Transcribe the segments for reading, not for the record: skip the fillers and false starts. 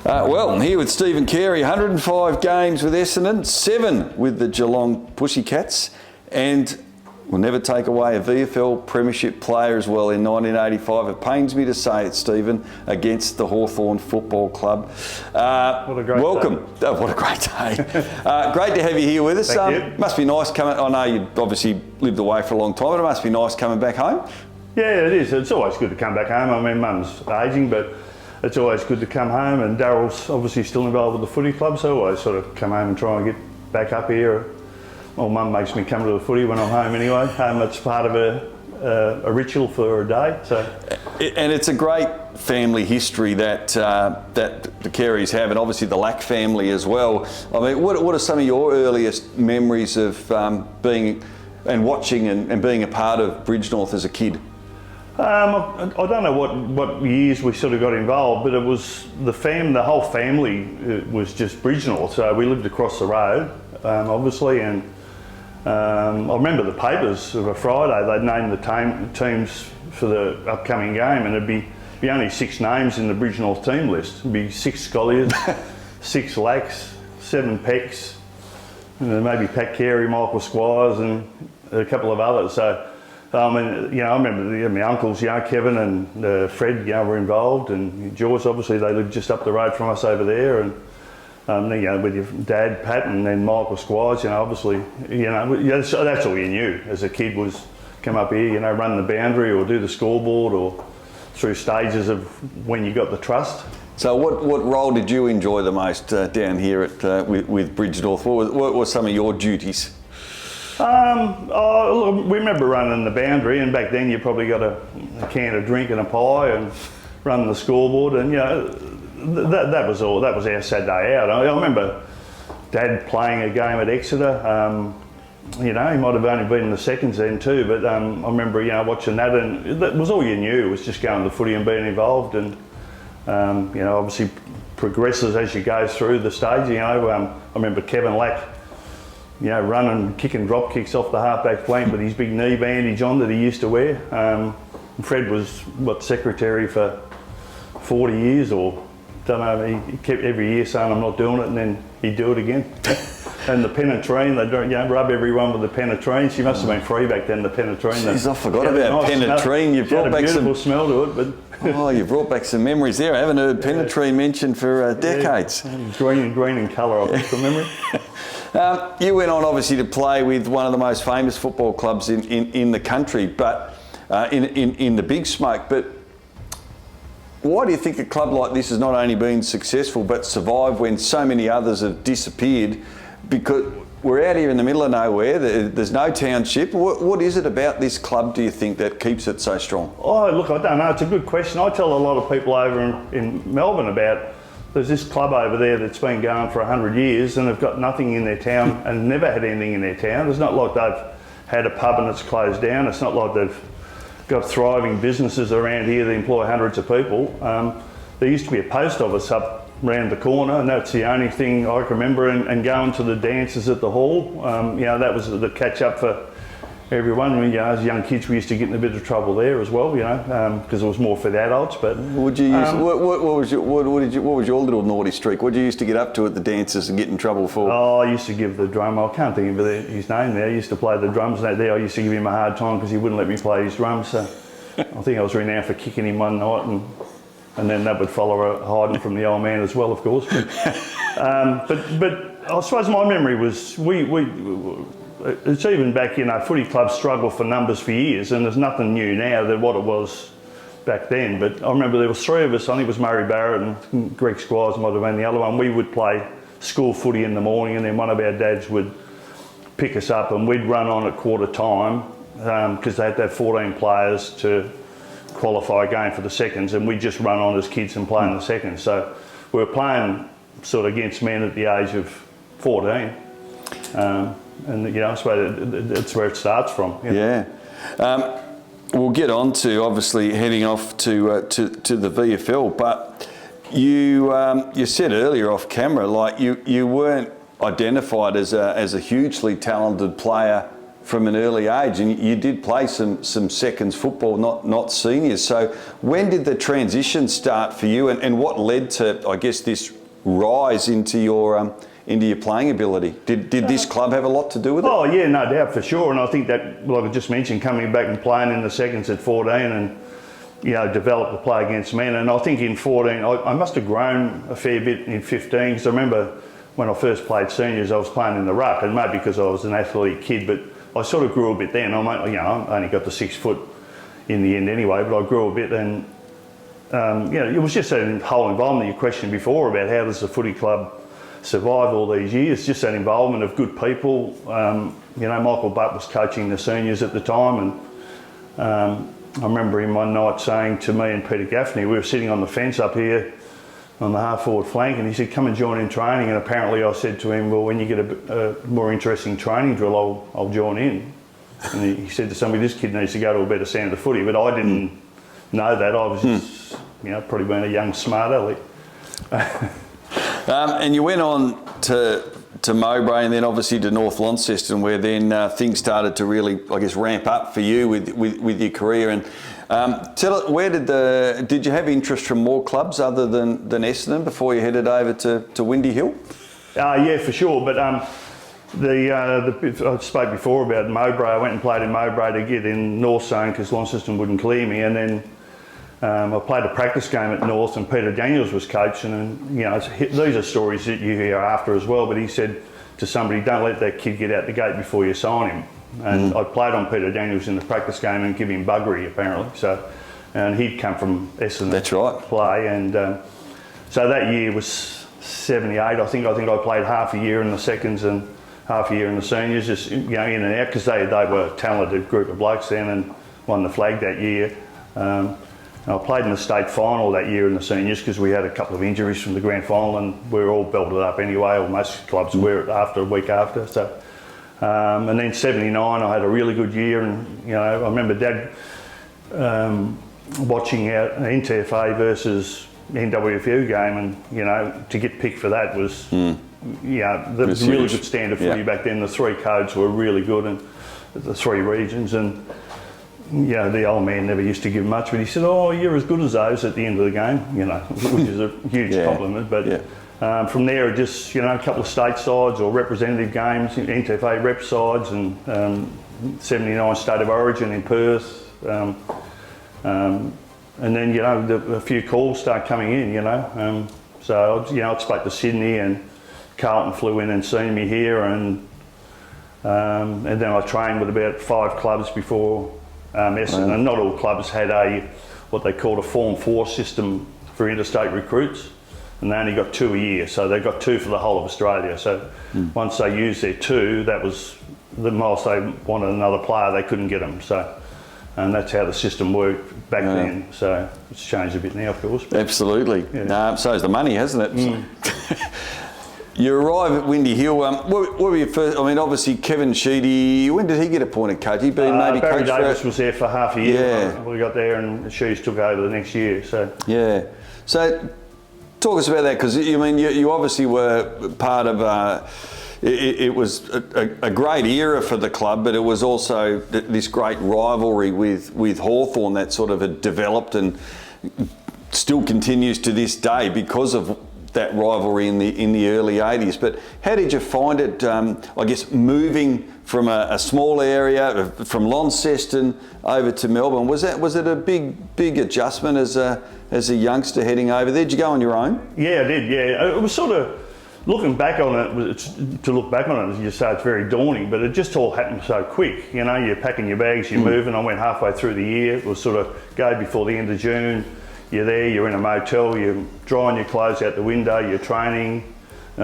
Well, here with Stephen Carey, 105 games with Essendon, 7 with the Geelong Pussycats, and will never take away a VFL premiership player as well in 1985. It pains me to say it, Stephen, against the Hawthorn Football Club. What a great welcome. day. Oh, what a great day. Great to have you here with us. Thank you. Must be nice coming. I know you obviously lived away for a long time, but it must be nice coming back home. Yeah, it is. It's always good to come back home. I mean, Mum's ageing, but it's always good to come home, and Daryl's obviously still involved with the footy club, so I always sort of come home and try and get back up here. Well, Mum makes me come to the footy when I'm home anyway. It's part of a ritual for a day. So, and it's a great family history that that the Careys have, and obviously the Lack family as well. I mean, what are some of your earliest memories of being and watching and being a part of Bridgenorth as a kid? I don't know what years we sort of got involved, but it was the whole family was just Bridgenorth. So we lived across the road, obviously, and I remember the papers of a Friday, they'd name the teams for the upcoming game, and it'd be only 6 names in the Bridgenorth team list. It'd be 6 Scolliers, 6 Lacks, 7 Pecks, and then maybe Pat Carey, Michael Squires, and a couple of others. So, I mean, I remember my uncles, Kevin and Fred, were involved, and George, obviously, they lived just up the road from us over there, and with your dad, Pat, and then Michael Squires, obviously, that's all you knew as a kid was come up here, run the boundary or do the scoreboard or through stages of when you got the trust. So what role did you enjoy the most down here at with Bridgenorth? What were some of your duties? We remember running the boundary, and back then you probably got a can of drink and a pie and running the scoreboard, and that was our Saturday out. I remember Dad playing a game at Exeter. He might have only been in the seconds then too, but I remember watching that, and that was all you knew, was just going to footy and being involved, and obviously progresses as you go through the stage. I remember Kevin Lack running, kicking drop kicks off the halfback flank with his big knee bandage on that he used to wear. Fred was secretary for 40 years, or don't know. He kept every year saying I'm not doing it, and then he'd do it again. And the penetrine, they'd rub everyone with the penetrine. She must have been free back then, the penetrine. Jeez, I forgot about penetrine. You brought back some smell to it, but oh, you brought back some memories there. I haven't heard penetrine mentioned for decades. Yeah. Green in colour, I think, from memory. You went on obviously to play with one of the most famous football clubs in the country, but in the Big Smoke. But why do you think a club like this has not only been successful but survived when so many others have disappeared? Because we're out here in the middle of nowhere, there's no township. What is it about this club, do you think, that keeps it so strong? Oh, look, I don't know. It's a good question. I tell a lot of people over in Melbourne about, there's this club over there that's been going for 100 years and they've got nothing in their town and never had anything in their town. It's not like they've had a pub and it's closed down. It's not like they've got thriving businesses around here that employ hundreds of people. There used to be a post office up round the corner, and that's the only thing I can remember, and going to the dances at the hall. That was the catch up for everyone. As young kids we used to get in a bit of trouble there as well, because it was more for the adults. But would you use, what was your little naughty streak? What did you used to get up to at the dances and get in trouble for? Oh, I used to give the drum, I can't think of his name there. I used to play the drums there. I used to give him a hard time because he wouldn't let me play his drums. So I think I was renowned for kicking him one night, and then that would follow a hiding from the old man as well, of course. But I suppose my memory was it's even back, footy clubs struggle for numbers for years, and there's nothing new now than what it was back then. But I remember there was 3 of us. I think it was Murray Barrett and Greg Squires might have been the other one. We would play school footy in the morning, and then one of our dads would pick us up, and we'd run on at quarter time because they had to have 14 players to qualify a game for the seconds, and we just run on as kids and play in the seconds. So we were playing sort of against men at the age of 14, and I suppose that's where it starts from. Yeah. We'll get on to obviously heading off to the VFL, but you said earlier off camera, like you weren't identified as a hugely talented player from an early age, and you did play some seconds football, not seniors. So when did the transition start for you, and what led to, I guess, this rise into your playing ability? Did this club have a lot to do with it? Oh yeah, no doubt, for sure. And I think that, like I just mentioned, coming back and playing in the seconds at 14 and, you know, developed to play against men. And I think in 14, I must have grown a fair bit in 15, because I remember when I first played seniors, I was playing in the ruck, and maybe because I was an athletic kid, but I sort of grew a bit then. I only got to 6 foot in the end anyway, but I grew a bit. And you know, it was just that whole environment you questioned before about how does the footy club survive all these years. Just that involvement of good people. You know, Michael Butt was coaching the seniors at the time, and I remember him one night saying to me and Peter Gaffney, we were sitting on the fence up here on the half forward flank, and he said, come and join in training. And apparently I said to him, well, when you get a more interesting training drill, I'll join in. And he said to somebody, this kid needs to go to a better standard of footy. But I didn't know that. I was just, you know, probably being a young smart aleck. And you went on to Mowbray, and then obviously to North Launceston, where then things started to really, I guess, ramp up for you with your career. And tell it, where did you have interest from more clubs other than Essendon before you headed over to Windy Hill? Yeah, for sure. But I spoke before about Mowbray. I went and played in Mowbray to get in North Zone because Launceston wouldn't clear me, and then I played a practice game at North, and Peter Daniels was coaching, and you know, these are stories that you hear after as well. But he said to somebody, "Don't let that kid get out the gate before you sign him." And I played on Peter Daniels in the practice game and give him buggery apparently. So, and he'd come from Essendon. That's right. Play, and so that year was 78. I think I played half a year in the seconds and half a year in the seniors, just, you know, in and out, because they were a talented group of blokes then, and won the flag that year. I played in the state final that year in the seniors because we had a couple of injuries from the grand final, and we were all belted up anyway, or most clubs were after a week after. So, and then 79, I had a really good year, and you know, I remember Dad watching out an NTFA versus NWFU game, and you know, to get picked for that was, you know, the really good standard footy back then. The 3 codes were really good, and the 3 regions, and you know, the old man never used to give much, but he said, "Oh, you're as good as those at the end of the game," you know, which is a huge compliment. But from there, just, you know, a couple of state sides or representative games, NTFA rep sides, and 79 State of Origin in Perth, and then, you know, a few calls start coming in, you know. So, you know, I spoke to Sydney, and Carlton flew in and seen me here, and then I trained with about 5 clubs before Essendon. And not all clubs had what they called a Form 4 system for interstate recruits, and they only got 2 a year, so they got 2 for the whole of Australia. So once they used their 2, that was the most. They wanted another player, they couldn't get them. So, and that's how the system worked back then. So it's changed a bit now, of course. Absolutely. So's the money, hasn't it? You arrive at Windy Hill. What were your first? I mean, obviously Kevin Sheedy. When did he get appointed coach? He'd been maybe Barry coach Davis was there for half a year. Yeah. We got there, and Sheeds took over the next year. So So talk us about that, because you mean you obviously were part of. It was a great era for the club, but it was also this great rivalry with Hawthorn that sort of had developed and still continues to this day because of that rivalry in the early 80s. But how did you find it, I guess, moving from a small area, from Launceston over to Melbourne? Was it a big adjustment as a youngster heading over there? Did you go on your own? Yeah, I did, yeah. It was sort of, looking back on it, to look back on it, as you say, it's very daunting, but it just all happened so quick. You know, you're packing your bags, you're moving. I went halfway through the year. It was sort of go before the end of June. You're there, you're in a motel, you're drying your clothes out the window, you're training. You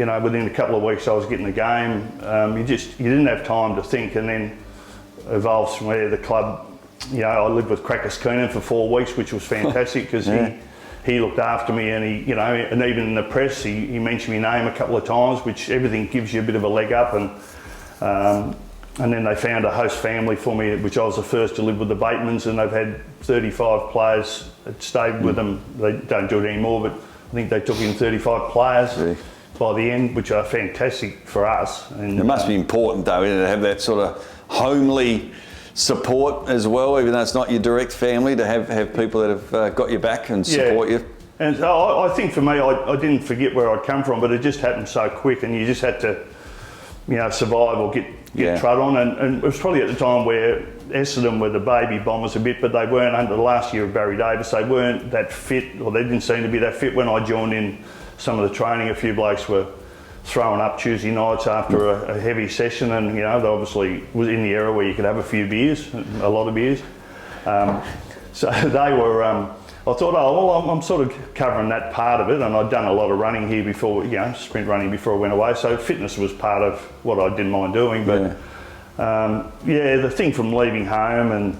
know, within a couple of weeks I was getting the game. You didn't have time to think, and then evolves from there. The club, you know, I lived with Crackers Keenan for 4 weeks, which was fantastic because he looked after me, and he, you know, and even in the press he mentioned my name a couple of times, which everything gives you a bit of a leg up. And then they found a host family for me, which I was the first to live with the Batemans, and they've had 35 players that stayed with them. They don't do it anymore, but I think they took in 35 players by the end, which are fantastic for us. And It must be important though, isn't it, to have that sort of homely support as well, even though it's not your direct family, to have people that have got your back and support you. And so I think for me, I didn't forget where I'd come from, but it just happened so quick, and you just had to, survive or get trud on. And it was probably at the time where Essendon were the baby bombers a bit, but they weren't under the last year of Barry Davis. They weren't that fit, or they didn't seem to be that fit when I joined in some of the training. A few blokes were throwing up Tuesday nights after a heavy session, and they obviously was in the era where you could have a few beers, a lot of beers. So they were. I thought, I'm sort of covering that part of it, and I'd done a lot of running here before, sprint running before I went away, so fitness was part of what I didn't mind doing. But the thing from leaving home and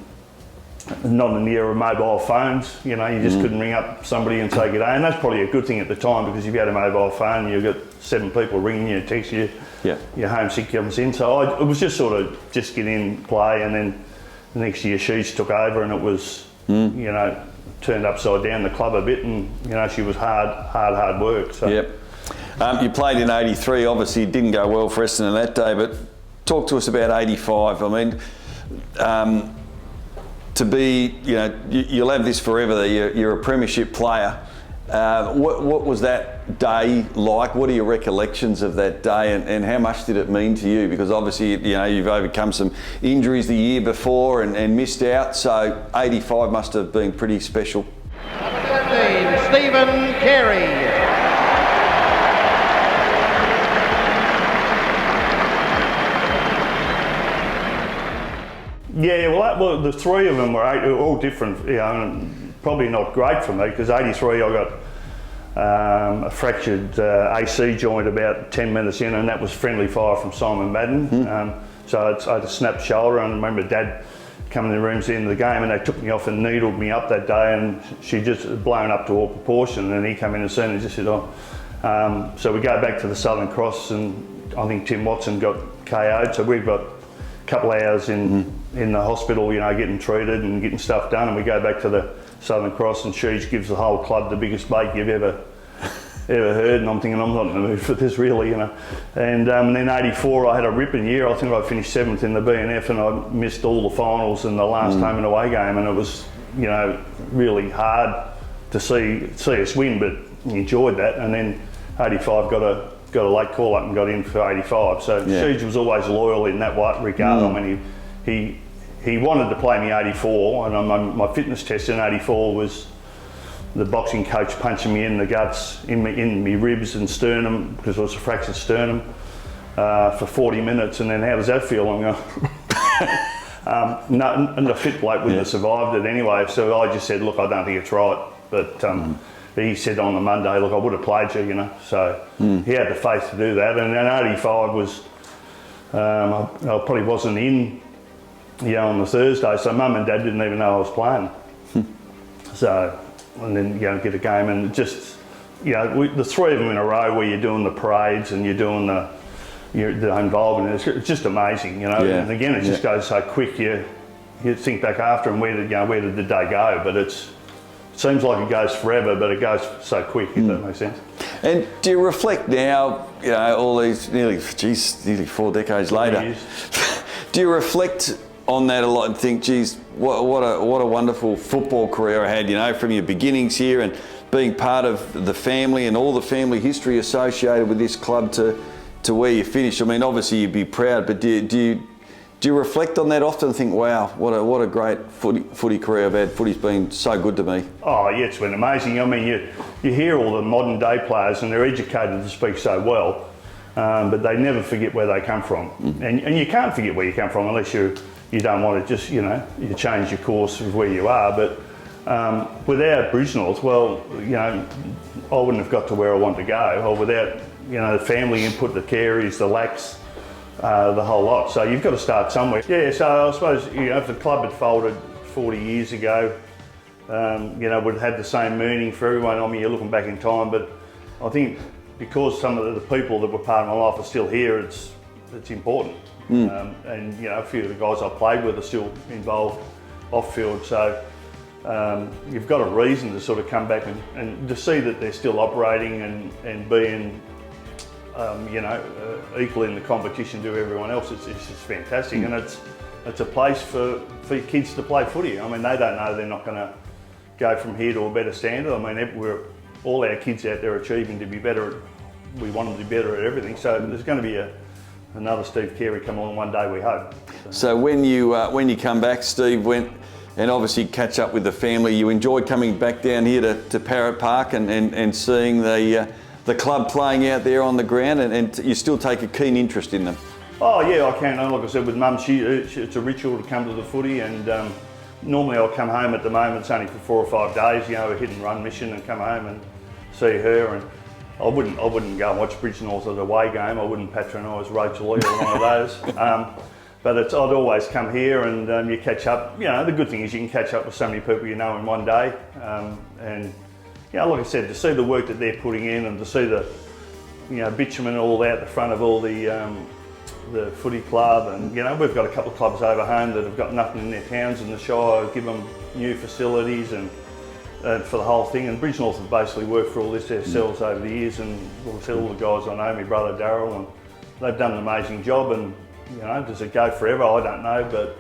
not in the era of mobile phones, you just couldn't ring up somebody and say g'day, and that's probably a good thing at the time, because if you had a mobile phone, you've got 7 people ringing you, text you, your homesick comes in. So it was just sort of just get in, play, and then the next year She's took over, and it was, turned upside down the club a bit, and she was hard work. So. You played in '83. Obviously, it didn't go well for Essendon that day. But talk to us about '85. I mean, to be, you'll have this forever. That you're a premiership player. What was that day like? What are your recollections of that day, and how much did it mean to you? Because obviously, you've overcome some injuries the year before and missed out, so '85 must have been pretty special. Number 17, Stephen Carey. Well, the three of them were all different, and probably not great for me, because '83 I got a fractured AC joint about 10 minutes in, and that was friendly fire from Simon Madden. So I had a snapped shoulder, and I remember Dad coming in the rooms at the end of the game, and they took me off and needled me up that day, and she just blown up to all proportion, and he came in and seen and just said, so we go back to the Southern Cross, and I think Tim Watson got KO'd, so we've got a couple of hours in the hospital, getting treated and getting stuff done, and we go back to the Southern Cross, and Sheege gives the whole club the biggest bake you've ever heard, and I'm thinking, I'm not in the mood for this really, And then '84 I had a ripping year. I think I finished 7th in the BNF, and I missed all the finals and the last home and away game, and it was really hard to see us win, but enjoyed that. And then '85 got a late call up and got in for '85. So Sheege was always loyal in that regard. I mean, he wanted to play me '84, and my fitness test in '84 was the boxing coach punching me in the guts, in me ribs and sternum, because it was a fractured sternum, for 40 minutes, and then how does that feel? I'm going, and the fit bloke wouldn't have survived it anyway, so I just said, look, I don't think it's right. But he said on the Monday, look, I would have played you, so he had the faith to do that. And then '85 was, I probably wasn't in, on the Thursday, so Mum and Dad didn't even know I was playing. So, and then get a game, and just the three of them in a row where you're doing the parades and you're doing the involvement, it's just amazing, And again, it just goes so quick. You think back after, and where did the day go? But it seems like it goes forever, but it goes so quick. If that makes sense. And do you reflect now, all these nearly 4 decades later? Do you reflect on that a lot and think, geez, what a wonderful football career I had, from your beginnings here and being part of the family and all the family history associated with this club to where you finished? I mean, obviously you'd be proud, but do you reflect on that often and think, wow, what a great footy career I've had? Footy's been so good to me. Oh yeah, it's been amazing. I mean, you hear all the modern day players, and they're educated to speak so well, but they never forget where they come from. And you can't forget where you come from unless you don't want to just, you change your course of where you are. But without Bridgenorth, well, I wouldn't have got to where I want to go, or without, the family input, the Careys, the Lacks, the whole lot. So you've got to start somewhere. Yeah, so I suppose, if the club had folded 40 years ago, would have had the same meaning for everyone. I mean, you're looking back in time, but I think because some of the people that were part of my life are still here, it's important. And a few of the guys I played with are still involved off field, so you've got a reason to sort of come back and to see that they're still operating and being equal in the competition to everyone else. It's just fantastic, and it's a place for kids to play footy. I mean, they don't know they're not going to go from here to a better standard. I mean, all our kids out there achieving to be better. We want them to be better at everything. So there's going to be another Steve Carey come on one day, we hope. So when you come back, Steve, and obviously catch up with the family, you enjoyed coming back down here to Parrot Park and seeing the club playing out there on the ground, and you still take a keen interest in them. Oh yeah, I can. Like I said, with Mum, it's a ritual to come to the footy, and normally I'll come home. At the moment, it's only for 4 or 5 days. A hit and run mission, and come home and see her. And I wouldn't go and watch Bridgenorth at a away game. I wouldn't patronise Rachel or one of those. But I'd always come here, and you catch up. The good thing is you can catch up with so many people you know in one day. And like I said, to see the work that they're putting in, and to see the bitumen all out the front of all the footy club, and we've got a couple of clubs over home that have got nothing in their towns, and the Shire give them new facilities and for the whole thing. And Bridgenorth have basically worked for all this ourselves over the years, and all the guys I know, my brother Darryl, and they've done an amazing job. And does it go forever? I don't know, but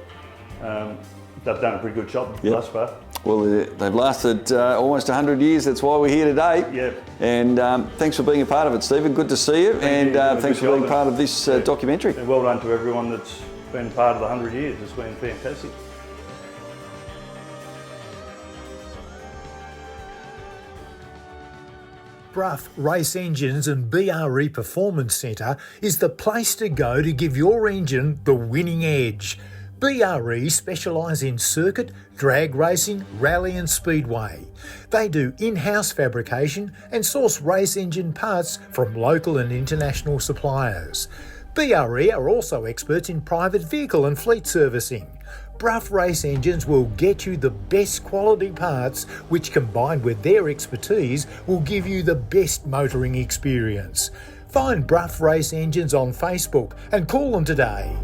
they've done a pretty good job thus far. Well, they've lasted almost 100 years. That's why we're here today. Yeah. And thanks for being a part of it, Stephen. Good to see you. Thanks for being part of this documentary. And well done to everyone that's been part of the 100 years. It's been fantastic. Brough Race Engines and BRE Performance Centre is the place to go to give your engine the winning edge. BRE specialise in circuit, drag racing, rally and speedway. They do in-house fabrication and source race engine parts from local and international suppliers. BRE are also experts in private vehicle and fleet servicing. Brough Race Engines will get you the best quality parts, which combined with their expertise will give you the best motoring experience. Find Brough Race Engines on Facebook and call them today.